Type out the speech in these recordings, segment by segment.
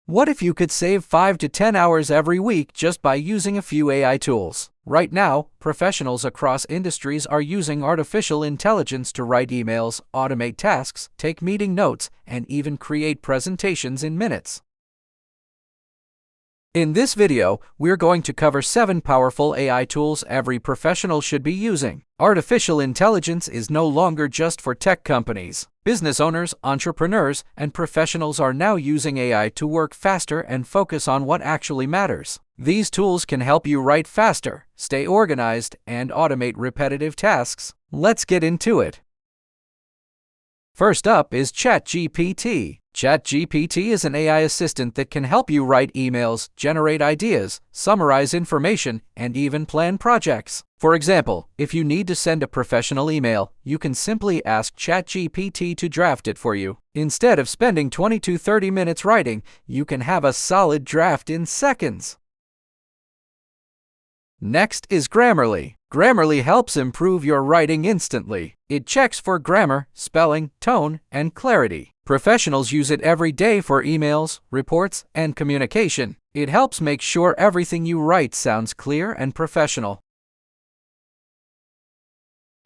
What if you could save 5 to 10 hours every week just by using a few AI tools? Right now, professionals across industries are using artificial intelligence to write emails, automate tasks, take meeting notes, and even create presentations in minutes. In this video, we're going to cover 7 powerful AI tools every professional should be using. Artificial intelligence is no longer just for tech companies. Business owners, entrepreneurs, and professionals are now using AI to work faster and focus on what actually matters. These tools can help you write faster, stay organized, and automate repetitive tasks. Let's get into it. First up is ChatGPT. ChatGPT is an AI assistant that can help you write emails, generate ideas, summarize information, and even plan projects. For example, if you need to send a professional email, you can simply ask ChatGPT to draft it for you. Instead of spending 20 to 30 minutes writing, you can have a solid draft in seconds. Next is Grammarly. Grammarly helps improve your writing instantly. It checks for grammar, spelling, tone, and clarity. Professionals use it every day for emails, reports, and communication. It helps make sure everything you write sounds clear and professional.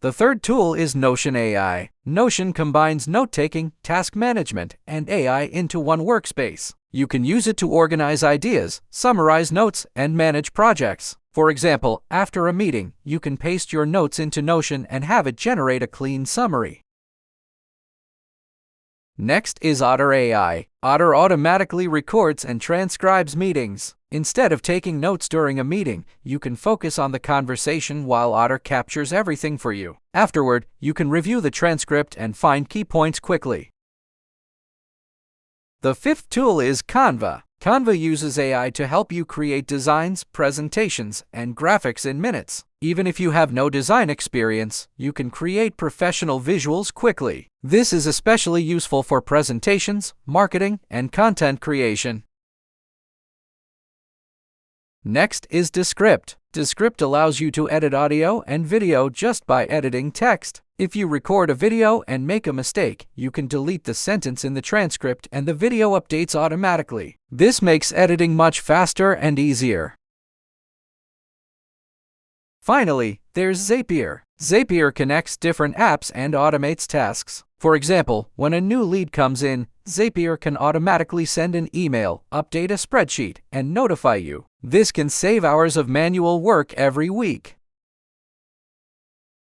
The third tool is Notion AI. Notion combines note-taking, task management, and AI into one workspace. You can use it to organize ideas, summarize notes, and manage projects. For example, after a meeting, you can paste your notes into Notion and have it generate a clean summary. Next is Otter AI. Otter automatically records and transcribes meetings. Instead of taking notes during a meeting, you can focus on the conversation while Otter captures everything for you. Afterward, you can review the transcript and find key points quickly. The fifth tool is Canva. Canva uses AI to help you create designs, presentations, and graphics in minutes. Even if you have no design experience, you can create professional visuals quickly. This is especially useful for presentations, marketing, and content creation. Next is Descript. Descript allows you to edit audio and video just by editing text. If you record a video and make a mistake, you can delete the sentence in the transcript and the video updates automatically. This makes editing much faster and easier. Finally, there's Zapier. Zapier connects different apps and automates tasks. For example, when a new lead comes in, Zapier can automatically send an email, update a spreadsheet, and notify you. This can save hours of manual work every week.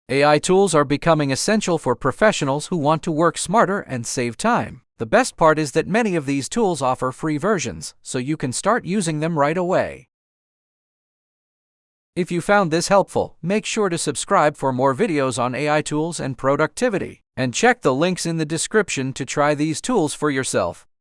AI tools are becoming essential for professionals who want to work smarter and save time. The best part is that many of these tools offer free versions, so you can start using them right away. If you found this helpful, make sure to subscribe for more videos on AI tools and productivity. And check the links in the description to try these tools for yourself.